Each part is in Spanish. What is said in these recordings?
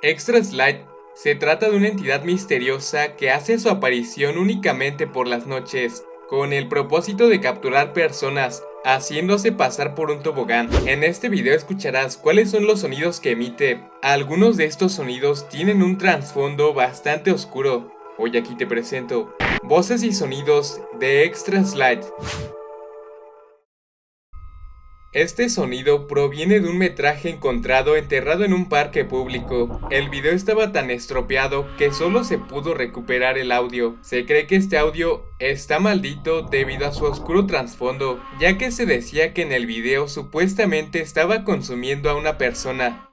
Extra Slide se trata de una entidad misteriosa que hace su aparición únicamente por las noches, con el propósito de capturar personas, haciéndose pasar por un tobogán. En este video escucharás cuáles son los sonidos que emite. Algunos de estos sonidos tienen un trasfondo bastante oscuro. Hoy aquí te presento voces y sonidos de Extra Slide. Este sonido proviene de un metraje encontrado enterrado en un parque público. El video estaba tan estropeado que solo se pudo recuperar el audio. Se cree que este audio está maldito debido a su oscuro trasfondo, ya que se decía que en el video supuestamente estaba consumiendo a una persona.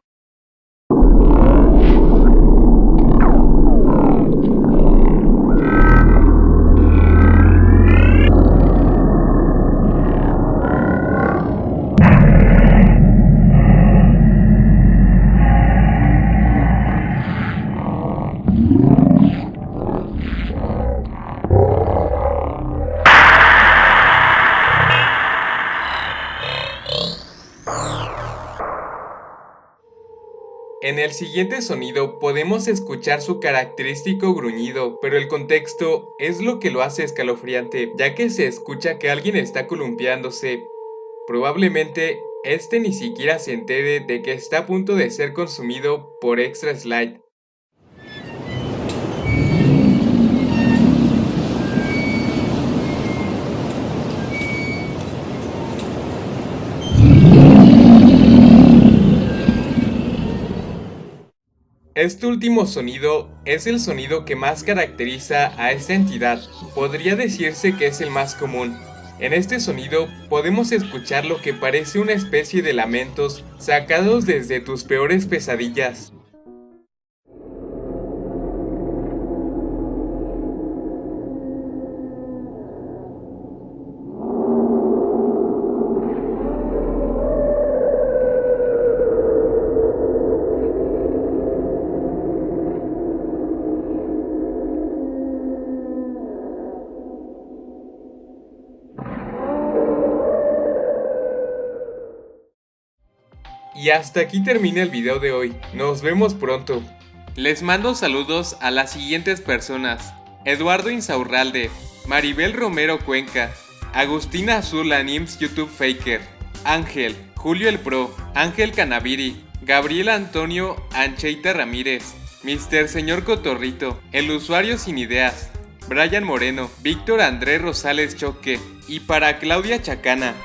En el siguiente sonido podemos escuchar su característico gruñido, pero el contexto es lo que lo hace escalofriante, ya que se escucha que alguien está columpiándose. Probablemente este ni siquiera se entere de que está a punto de ser consumido por Extra Slide. Este último sonido es el sonido que más caracteriza a esta entidad. Podría decirse que es el más común. En este sonido podemos escuchar lo que parece una especie de lamentos sacados desde tus peores pesadillas. Y hasta aquí termina el video de hoy. Nos vemos pronto. Les mando saludos a las siguientes personas: Eduardo Insaurralde, Maribel Romero Cuenca, Agustina Azul Anims YouTube Faker, Ángel, Julio el Pro, Ángel Canaviri, Gabriel Antonio Ancheita Ramírez, Mr. Señor Cotorrito, El Usuario Sin Ideas, Brian Moreno, Víctor Andrés Rosales Choque y para Claudia Chacana.